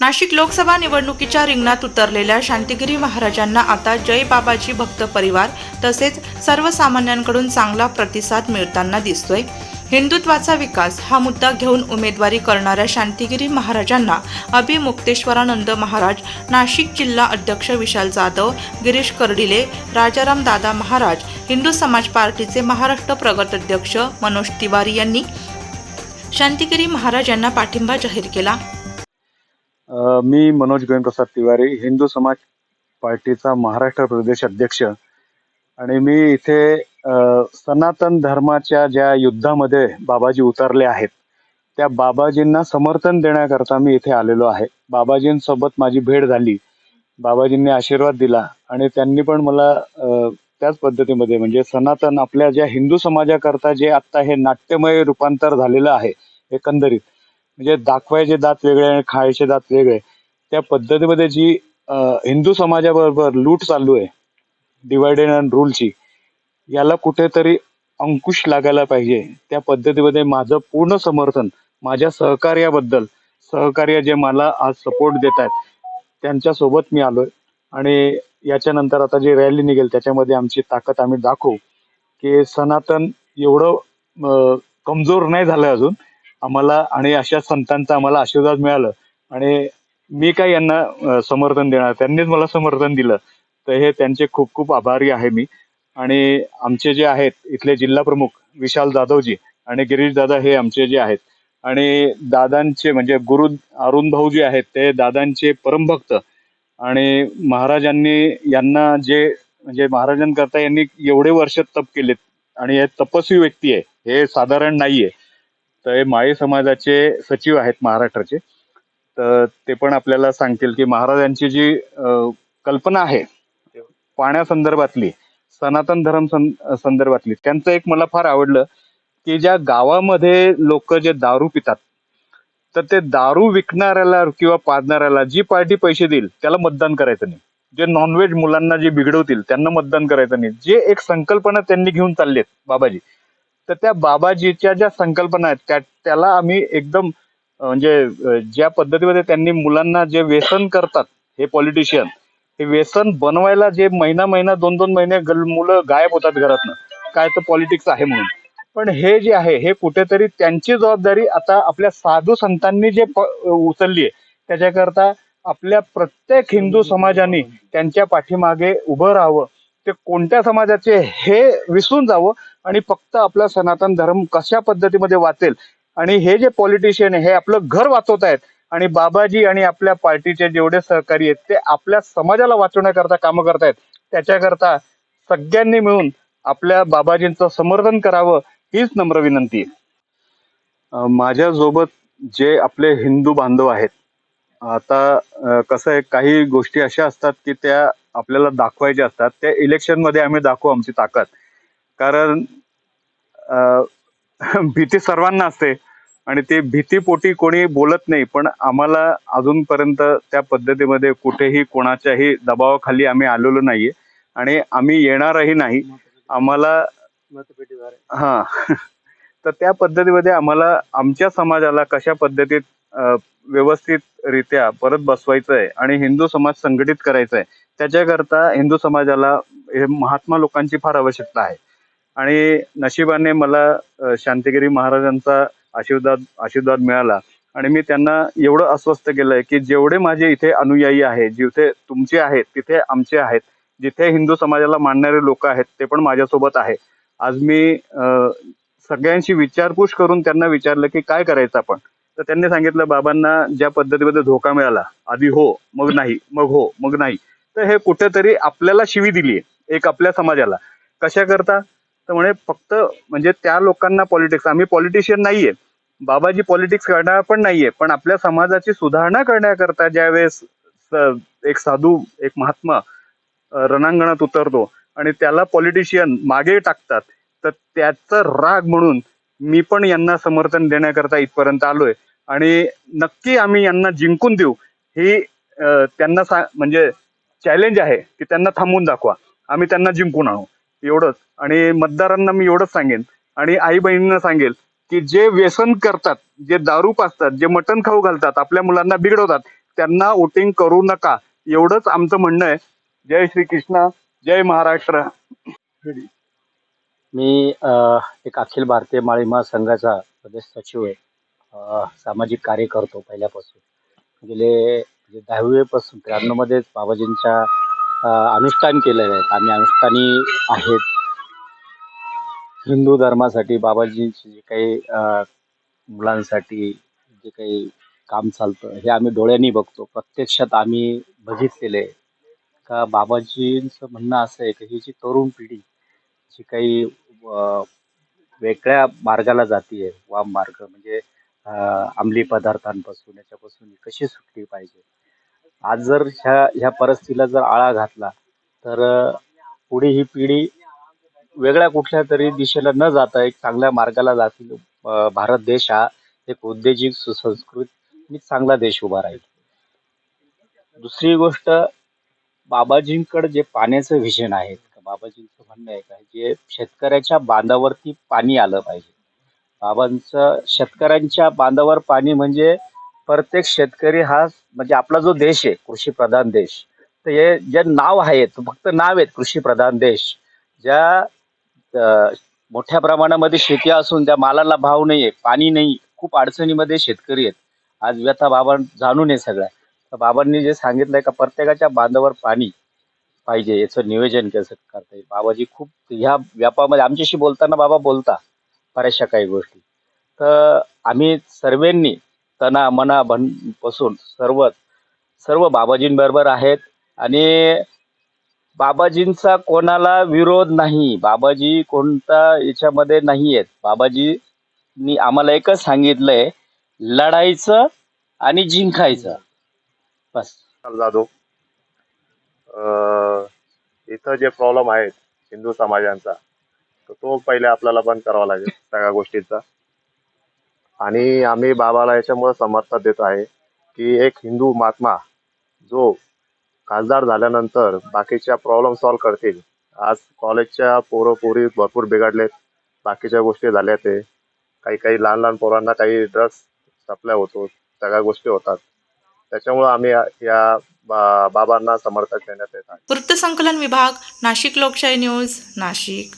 नाशिक लोकसभा निवडणुकीच्या रिंगणात उतरलेल्या शांतिगिरी महाराजांना आता जय बाबाजी भक्त परिवार तसेच सर्वसामान्यांकडून चांगला प्रतिसाद मिळताना दिसतोय। हिंदुत्वाचा विकास हा मुद्दा घेऊन उमेदवारी करणाऱ्या शांतिगिरी महाराजांना अभिमुक्तेश्वरानंद महाराज, नाशिक जिल्हा अध्यक्ष विशाल जाधव, गिरीश कर्डिले, राजाराम दादा महाराज, हिंदू समाज पार्टीचे महाराष्ट्र प्रगत अध्यक्ष मनोज तिवारी यांनी शांतिगिरी महाराज यांना पाठिंबा जाहीर केला। मी मनोज गोविंदप्रसाद तिवारी, हिंदू समाज पार्टीचा महाराष्ट्र प्रदेश अध्यक्ष आणि मी इथे सनातन धर्माच्या ज्या युद्धामध्ये बाबाजी उतरले आहेत त्या बाबाजींना समर्थन देण्याकरता मी इथे आलेलो आहे। बाबाजींसोबत माझी भेट झाली, बाबाजींनी आशीर्वाद दिला आणि त्यांनी पण मला त्याच पद्धतीमध्ये म्हणजे सनातन आपल्या ज्या हिंदू समाजाकरता जे आता हे नाट्यमय रूपांतर झालेलं आहे, एकंदरीत म्हणजे दाखवायचे दात वेगळे आणि खायचे दात वेगळे, त्या पद्धतीमध्ये जी हिंदू समाजाबरोबर लूट चालू आहे, डिवायडेड अँड रूलची, याला कुठेतरी अंकुश लागायला पाहिजे। त्या पद्धतीमध्ये माझं पूर्ण समर्थन, माझ्या सहकार्याबद्दल, सहकार्य जे मला आज सपोर्ट देत आहेत त्यांच्यासोबत मी आलोय आणि याच्यानंतर आता जी रॅली निघेल त्याच्यामध्ये आमची ताकद आम्ही दाखवू की सनातन एवढं कमजोर नाही झालं अजून आम्हाला, आणि अशा संतांचा आम्हाला आशीर्वाद मिळालं आणि मी काय यांना समर्थन देणार, त्यांनीच मला समर्थन दिलं, तर हे त्यांचे खूप खूप आभारी आहे मी। आणि आमचे जे आहेत इथले जिल्हा प्रमुख विशाल जाधवजी आणि गिरीश दादा हे आमचे जे आहेत, आणि दादांचे म्हणजे गुरु अरुण भाऊ जे आहेत ते दादांचे परमभक्त, आणि महाराजांनी यांना जे म्हणजे महाराजांकरता यांनी एवढे वर्ष तप केलेत आणि हे तपस्वी व्यक्ती आहे, हे साधारण नाहीये। तर हे माळी समाजाचे सचिव आहेत महाराष्ट्राचे, तर ते पण आपल्याला सांगतील की महाराजांची जी कल्पना आहे पाण्यासंदर्भातली, सनातन धर्म संदर्भातली, त्यांचं एक मला फार आवडलं की ज्या गावामध्ये लोक जे दारू पितात तर ते दारू विकणाऱ्याला किंवा पाजणाऱ्याला जी पार्टी पैसे देईल त्याला मतदान करायचं नाही, जे नॉनव्हेज मुलांना जे बिघडवतील त्यांना मतदान करायचं नाही, जे एक संकल्पना त्यांनी घेऊन चाललेत बाबाजी, तर त्या बाबाजीच्या ज्या संकल्पना आहेत त्याला आम्ही एकदम म्हणजे ज्या पद्धतीमध्ये त्यांनी मुलांना जे व्यसन करतात हे पॉलिटिशियन, हे व्यसन बनवायला जे महिना दोन महिने मुलं गायब होतात घरातनं, काय तर पॉलिटिक्स आहे म्हणून, पण हे जे आहे हे कुठेतरी त्यांची जबाबदारी आता आपल्या साधू संतांनी जे उचलली आहे त्याच्याकरता आपल्या प्रत्येक हिंदू समाजाने त्यांच्या पाठीमागे उभं राहावं, ते कोणत्या समाजाचे हे विसरून जावं आणि फक्त आपला सनातन धर्म कशा पद्धतीमध्ये वाचेल, आणि हे जे पॉलिटिशियन आहे हे आपलं घर वाचवत आहेत आणि बाबाजी आणि आपल्या पार्टीचे जेवढे सहकारी आहेत ते आपल्या समाजाला वाचवण्याकरता कामं करतायत, त्याच्याकरता सगळ्यांनी मिळून आपल्या बाबाजींचं समर्थन करावं हीच नम्र विनंती आहे। माझ्यासोबत जे आपले हिंदू बांधव आहेत, आता कसं आहे काही गोष्टी अशा असतात की त्या आपल्याला दाखवायच्या असतात, त्या इलेक्शन मध्ये आम्ही दाखवू आमची ताकद, कारण भीती सर्वांना असते आणि ते भीतीपोटी कोणी बोलत नाही, पण आम्हाला अजूनपर्यंत त्या पद्धतीमध्ये कुठेही कोणाच्याही दबावाखाली आम्ही आलेलो नाहीये आणि आम्ही येणारही नाही। आम्हाला हा तर त्या पद्धतीमध्ये आम्हाला आमच्या समाजाला कशा पद्धतीत व्यवस्थितरित्या परत बसवायचं आहे आणि हिंदू समाज संघटित करायचा आहे, त्याच्याकरता हिंदू समाजाला हे महात्मा लोकांची फार आवश्यकता आहे। आणि नशिबाने मला शांतिगिरी महाराजांचा आशीर्वाद मिळाला आणि मी त्यांना एवढं आश्वस्त केलंय की जेवढे माझे इथे अनुयायी आहेत, जिथे तुमचे आहेत तिथे आमचे आहेत, जिथे हिंदू समाजाला मानणारे लोक आहेत ते पण माझ्यासोबत आहे। आज मी सगळ्यांशी विचारपूस करून त्यांना विचारलं की काय करायचं आपण, तर त्यांनी सांगितलं बाबांना ज्या पद्धतीमध्ये धोका मिळाला, आधी हो मग नाही, मग हो मग नाही, तर हे कुठेतरी आपल्याला शिवी दिली एक आपल्या समाजाला, कशा करता तर म्हणे फक्त म्हणजे त्या लोकांना पॉलिटिक्स, आम्ही पॉलिटिशियन नाहीये, बाबाजी पॉलिटिक्स करणार पण नाहीये, पण आपल्या समाजाची सुधारणा करण्याकरता ज्यावेळेस एक साधू एक महात्मा रणांगणात उतरतो आणि त्याला पॉलिटिशियन मागे टाकतात, तर त्याचं राग म्हणून मी पण यांना समर्थन देण्याकरता इथपर्यंत आलोय आणि नक्की आम्ही यांना जिंकून देऊ ही त्यांना म्हणजे चॅलेंज आहे की त्यांना थांबवून दाखवा, आम्ही त्यांना जिंकून आणू एवढंच। आणि मतदारांना मी एवढंच सांगेन आणि आई बहिणींना सांगेल की जे व्यसन करतात, जे दारू पाजतात, जे मटण खाऊ घालतात, आपल्या मुलांना बिघडवतात, त्यांना वोटिंग करू नका, एवढंच आमचं म्हणणं आहे. जय श्री कृष्ण, जय महाराष्ट्र. मी एक अखिल भारतीय माळी महासंघाचा प्रदेश सचिव आहे. सामाजिक कार्य करतो पहिल्यापासून. गेले 10वी पासून 93 मध्येच बाबाजींच्या अनुष्ठान केलेलं आहे. आम्ही अनुष्ठानी आहेत. हिंदू धर्मासाठी बाबाजींची जे काही मुलांसाठी जे काही काम चालतं हे आम्ही डोळ्यांनी बघतो. प्रत्यक्षात आम्ही बघितलेलं आहे का बाबाजींचं म्हणणं असं आहे की ही जी तरुण पिढी जी काही वेगळ्या मार्गाला जातीये, वाम मार्ग म्हणजे अंमली पदार्थांपासून याच्यापासून कशी सुटली पाहिजे. आज जर ह्या परिस्थितीला जर आळा घातला तर पुढे ही पिढी वेगळ्या कुठल्या तरी दिशेला न जाता एक चांगल्या मार्गाला जातील. भारत देश हा एक उद्योजिक सुसंस्कृत आणि चांगला देश उभा राहील. दुसरी गोष्ट, बाबाजींकडे जे पाण्याचं व्हिजन आहे, बाबाजींचं म्हणणं आहे का जे शेतकऱ्याच्या बांधावरती पाणी आलं पाहिजे. बाबांचं शेतकऱ्यांच्या बांधावर पाणी म्हणजे प्रत्येक शेतकरी हा म्हणजे आपला जो देश आहे कृषी प्रधान देश, तर हे जे नाव आहे फक्त नाव आहेत कृषी प्रधान देश. ज्या मोठ्या प्रमाणामध्ये शेती असून त्या मालाला भाव नाहीये, पाणी नाही, खूप अडचणीमध्ये शेतकरी आहेत. आज व्यथा बाबा जाणून आहे सगळ्या. तर बाबांनी जे सांगितलंय का प्रत्येकाच्या बांधावर पाणी पाहिजे, याचं नियोजन कसं करता येईल. बाबाजी खूप ह्या व्यापामध्ये आमच्याशी बोलताना बाबा बोलता बऱ्याचशा काही गोष्टी. तर आम्ही सर्वांनी तना मना पासून सर्व बाबाजींबरोबर आहेत आणि बाबाजींचा कोणाला विरोध नाही. बाबाजी कोणता याच्यामध्ये नाही आहेत. बाबाजींनी आम्हाला एकच सांगितलंय, लढायचं आणि जिंकायचं बस. जाधव, इथं जे प्रॉब्लेम आहेत हिंदू समाजांचा, तर तो पहिले आपल्याला बंद करावा लागेल सगळ्या गोष्टींचा. आणि आम्ही बाबाला याच्यामुळे समर्थन देत आहे की एक हिंदू महात्मा जो खासदार झाल्यानंतर बाकीच्या प्रॉब्लेम सॉल्व्ह करतील. आज कॉलेजच्या पोरी भरपूर बिघडलेत, बाकीच्या गोष्टी झाल्या. ते काही लहान लहान पोरांना काही ड्रग्स सप्लाय होतो, सगळ्या गोष्टी होतात. त्याच्यामुळे आम्ही या बाबांना समर्थन देण्यात येत आहे. वृत्तसंकलन विभाग, नाशिक लोकशाही न्यूज, नाशिक.